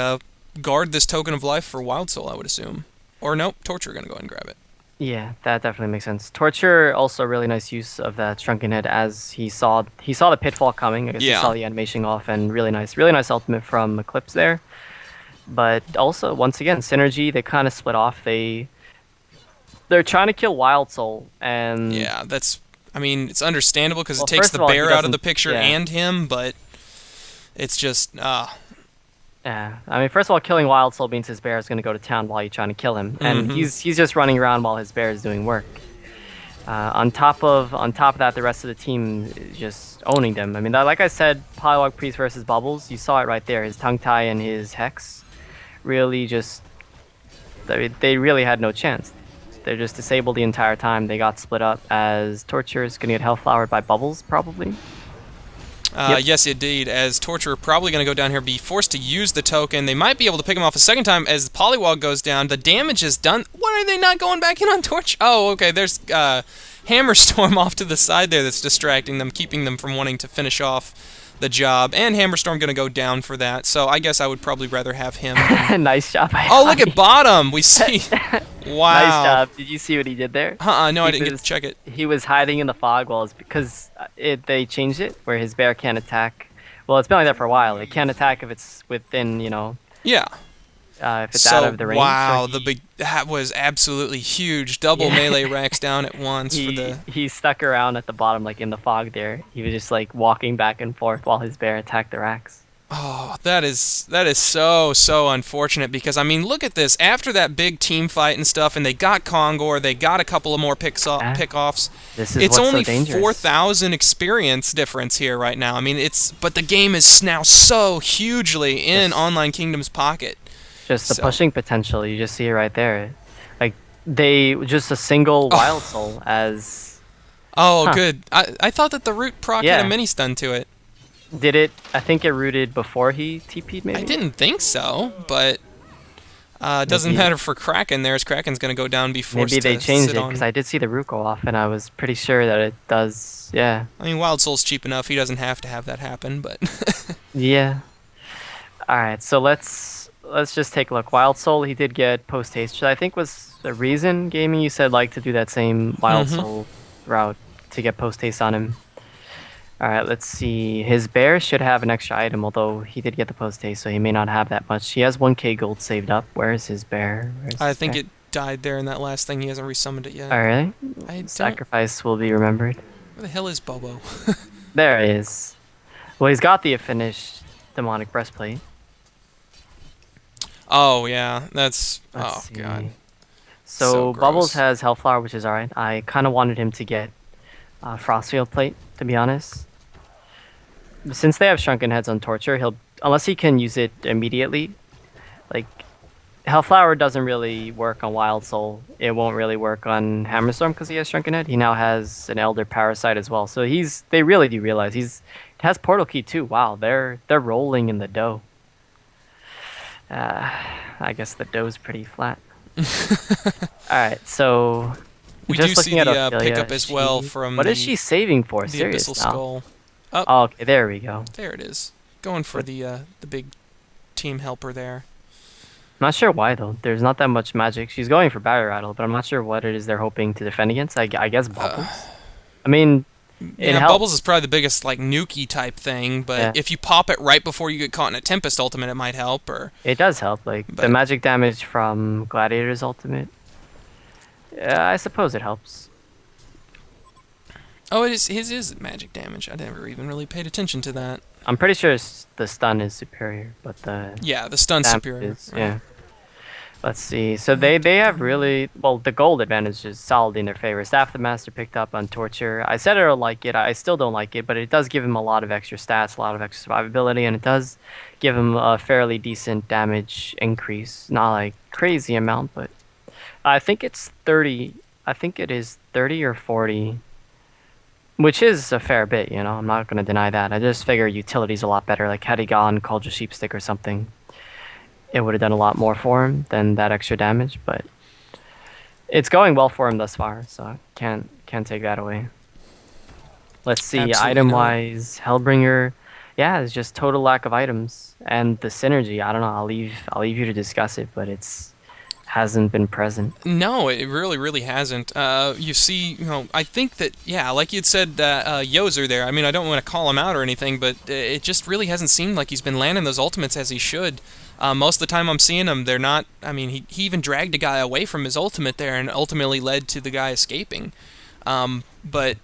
guard this token of life for Wild Soul, I would assume. Or nope, Torture gonna go ahead and grab it. Yeah, that definitely makes sense. Torture also really nice use of that Shrunken Head as he saw the pitfall coming. I guess he saw the animation off, and really nice ultimate from Eclipse there. But also, once again, synergy, they kind of split off. They're trying to kill Wild Soul, and... Yeah, I mean, it's understandable because it takes the bear out of the picture and him, but it's just... Yeah, I mean, first of all, killing Wild Soul means his bear is going to go to town while you're trying to kill him, and he's just running around while his bear is doing work. On top of that, the rest of the team is just owning them. I mean, like I said, Polywog Priest versus Bubbles, you saw it right there. His tongue tie and his hex really just... They really had no chance. They're just disabled the entire time. They got split up as Torture is going to get Hellflowered by Bubbles, probably. Yes, indeed, as Torture probably going to go down here, be forced to use the token. They might be able to pick him off a second time as the Polywog goes down. The damage is done. What are they not going back in on Torch? Oh, okay, there's Hammerstorm off to the side there that's distracting them, keeping them from wanting to finish off the job. And Hammerstorm going to go down for that, so I guess I would probably rather have him. Nice job. Oh, look at bottom. We see. Wow. Nice job. Did you see what he did there? No, I didn't get to check it. He was hiding in the fog walls because they changed it where his bear can't attack. Well, it's been like that for a while. It can't attack if it's within, you know. Yeah. If it's out of the range. Wow, that was absolutely huge. Double melee racks down at once. He stuck around at the bottom, like in the fog there. He was just like walking back and forth while his bear attacked the racks. Oh, that is so unfortunate because, I mean, look at this. After that big team fight and stuff, and they got Congor, they got a couple of more pickoffs. It's only so 4,000 experience difference here right now. I mean, but the game is now so hugely in Online Kingdom's pocket. Just the pushing potential, you just see it right there. Like, just a single Wild Soul as... Oh, good. I thought that the root proc had a mini-stun to it. Did it? I think it rooted before he TP'd, maybe? I didn't think so, but it doesn't matter for Kraken there, as Kraken's going to go down before. Maybe they changed it, because I did see the root go off, and I was pretty sure that it does, yeah. I mean, Wild Soul's cheap enough, he doesn't have to have that happen, but... Yeah. Alright, so let's just take a look. Wild Soul, he did get post-haste, which I think was the reason Gaming, you said, like to do that same Wild Soul route to get post-haste on him. Alright, let's see. His bear should have an extra item, although he did get the post-haste, so he may not have that much. He has 1k gold saved up. Where is his bear? I think it died there in that last thing. He hasn't resummoned it yet. Oh, really? Sacrifice will be remembered. Where the hell is Bobo? There he is. Well, he's got the finished demonic breastplate. Oh, yeah. That's... Let's oh, God. So Bubbles has Hellflower, which is alright. I kind of wanted him to get Frostfield plate, to be honest. Since they have Shrunken Heads on Torture, unless he can use it immediately, like, Hellflower doesn't really work on Wild Soul. It won't really work on Hammerstorm because he has Shrunken Head. He now has an Elder Parasite as well. So they really do realize he has Portal Key too. Wow, they're rolling in the dough. I guess the dough's pretty flat. Alright, so... We do see the pickup as well from What is she saving for? The Abyssal Skull. Oh, okay, there we go. There it is. Going for the big team helper there. I'm not sure why, though. There's not that much magic. She's going for Barrier Rattle, but I'm not sure what it is they're hoping to defend against. I guess Bubbles. I mean... Yeah, Bubbles is probably the biggest, like, nuke type thing, but if you pop it right before you get caught in a Tempest ultimate, it might help, or... It does help, like, the magic damage from Gladiator's ultimate. I suppose it helps. Oh, his is magic damage. I never even really paid attention to that. I'm pretty sure the stun is superior, but the Yeah, the stun's damage superior. is, Right. yeah. Let's see. So they have really well the gold advantage is solid in their favor. Staff the Master picked up on Torture. I said I don't like it. I still don't like it, but it does give him a lot of extra stats, a lot of extra survivability, and it does give him a fairly decent damage increase. Not like crazy amount, but I think it's 30. I think it is 30 or 40, which is a fair bit. You know, I'm not gonna deny that. I just figure utility's a lot better. Like had he gone Culture Sheepstick or something, it would have done a lot more for him than that extra damage, but it's going well for him thus far, so can't take that away. Let's see, Absolutely item-wise, Hellbringer, yeah, it's just total lack of items, and the synergy. I don't know. I'll leave you to discuss it, but it's hasn't been present. No, it really hasn't. You see, I think that, yeah, like you'd said, Yozer there, I mean, I don't want to call him out or anything, but it just really hasn't seemed like he's been landing those ultimates as he should. Most of the time I'm seeing him, they're not, I mean, he even dragged a guy away from his ultimate there and ultimately led to the guy escaping. But,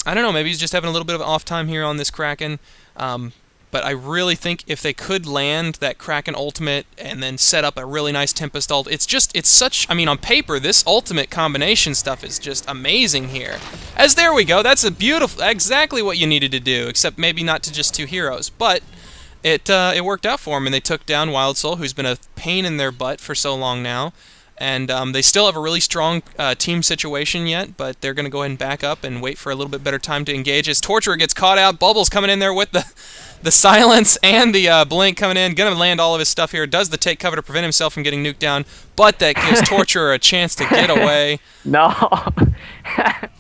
I don't know, maybe he's just having a little bit of off time here on this Kraken. But I really think if they could land that Kraken ultimate and then set up a really nice Tempest ult, it's such, I mean, on paper, this ultimate combination stuff is just amazing here. As there we go, that's a beautiful, exactly what you needed to do, except maybe not to just two heroes. But it worked out for them, and they took down Wild Soul, who's been a pain in their butt for so long now. And they still have a really strong team situation yet, but they're going to go ahead and back up and wait for a little bit better time to engage. As Torturer gets caught out, Bubbles coming in there with the silence and the blink coming in. Going to land all of his stuff here. Does the take cover to prevent himself from getting nuked down, but that gives Torturer a chance to get away. No.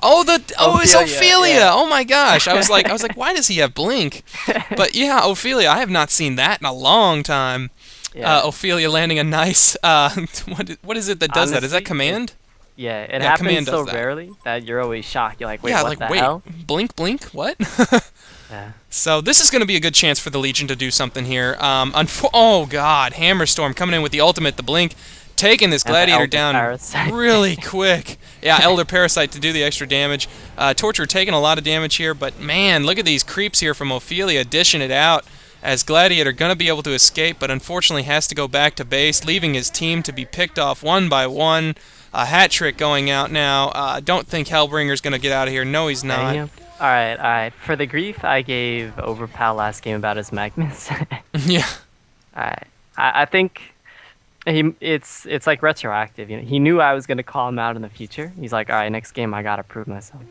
It's Ophelia. Yeah. Oh my gosh. I was like, why does he have blink? But yeah, Ophelia, I have not seen that in a long time. Yeah. Ophelia landing a nice, what is it that does that? Is that command? Yeah, it Yeah, command happens so does that. rarely that you're always shocked. You're like, wait, Yeah, what like, the wait, hell? blink, what? Yeah. So this is going to be a good chance for the Legion to do something here. Oh god, Hammerstorm coming in with the ultimate, the blink, taking this And the Gladiator Elder down Parasite. really quick. Yeah, Elder Parasite to do the extra damage. Torture taking a lot of damage here, but man, look at these creeps here from Ophelia dishing it out. As Gladiator going to be able to escape, but unfortunately has to go back to base, leaving his team to be picked off one by one. A hat trick going out now. I don't think Hellbringer's going to get out of here. No, he's not. Damn. Alright. For the grief, I gave Overpal last game about his Magnus. Yeah. Alright. I think it's like retroactive. You know, he knew I was gonna call him out in the future. He's like, alright, next game I gotta prove myself.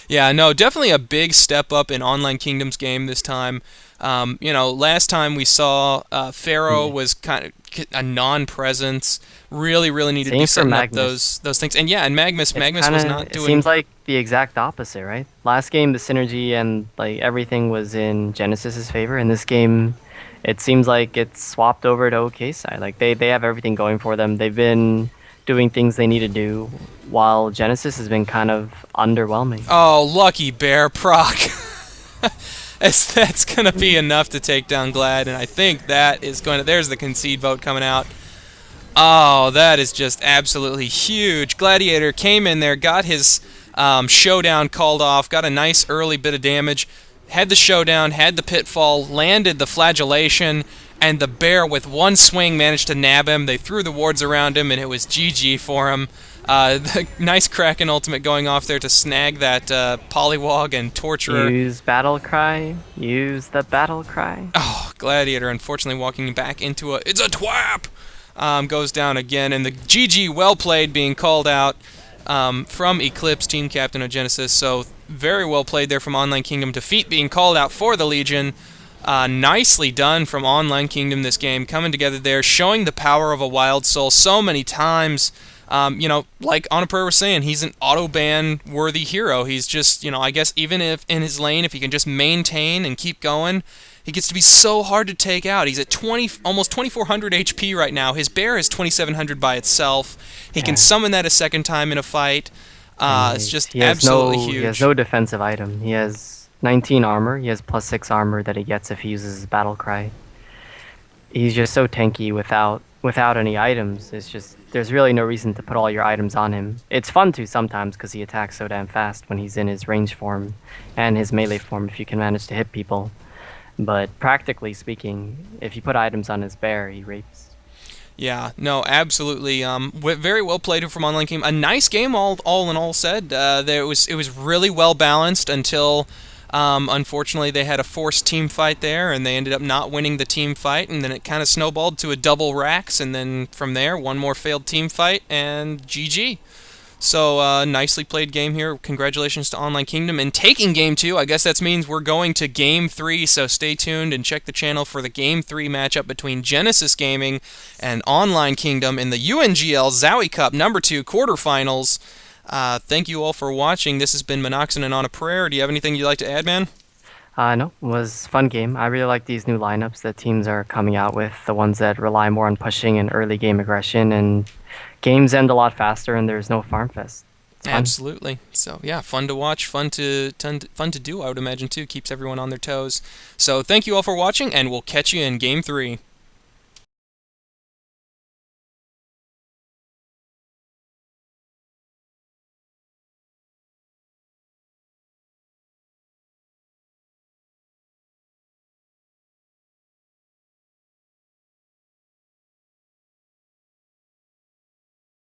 Yeah, no, definitely a big step up in Online Kingdoms game this time. Last time we saw Pharaoh was kind of a non-presence. Really needed to be setting up those things. And yeah, and Magnus was not doing. It seems like the exact opposite, right? Last game, the synergy and like everything was in Genesis's favor. In this game, it seems like it's swapped over to OK side. Like they have everything going for them. They've been doing things they need to do, while Genesis has been kind of underwhelming. Oh, lucky bear proc. That's going to be enough to take down Glad, and I think that is going to... There's the concede vote coming out. Oh, that is just absolutely huge. Gladiator came in there, got his showdown called off, got a nice early bit of damage, had the showdown, had the pitfall, landed the flagellation, and the bear with one swing managed to nab him. They threw the wards around him, and it was GG for him. The nice Kraken ultimate going off there to snag that Polywog and Torturer. Use battle cry. Use the battle cry. Oh, Gladiator unfortunately walking back into it's a twap! Goes down again, and the GG well played being called out from Eclipse, team captain of Genesis. So very well played there from Online Kingdom. Defeat being called out for the Legion. Nicely done from Online Kingdom this game, coming together there, showing the power of a Wild Soul so many times. Like Onaprayer was saying, he's an auto-ban worthy hero. He's just, I guess even if in his lane, if he can just maintain and keep going, he gets to be so hard to take out. He's at almost 2,400 HP right now. His bear is 2,700 by itself. He can summon that a second time in a fight. It's just absolutely huge. He has no defensive item. He has 19 armor. He has +6 armor that he gets if he uses his battle cry. He's just so tanky without without any items. It's just there's really no reason to put all your items on him. It's fun to sometimes because he attacks so damn fast when he's in his range form and his melee form if you can manage to hit people. But practically speaking, if you put items on his bear, he rapes. Yeah, no, absolutely. Very well played from Online Kingdom. A nice game, all in all said. It was really well balanced until, unfortunately, they had a forced team fight there, and they ended up not winning the team fight, and then it kind of snowballed to a double racks, and then from there, one more failed team fight, and GG. So, nicely played game here. Congratulations to Online Kingdom. And taking Game 2, I guess that means we're going to Game 3, so stay tuned and check the channel for the Game 3 matchup between Genesis Gaming and Online Kingdom in the UNGL Zowie Cup #2 quarterfinals. Thank you all for watching. This has been Minoxen and Onaprayer. Do you have anything you'd like to add, man? No, it was a fun game. I really like these new lineups that teams are coming out with, the ones that rely more on pushing and early game aggression, and games end a lot faster and there's no farm fest. Absolutely. So yeah, fun to watch, fun to do, I would imagine too. Keeps everyone on their toes. So thank you all for watching, and we'll catch you in Game 3.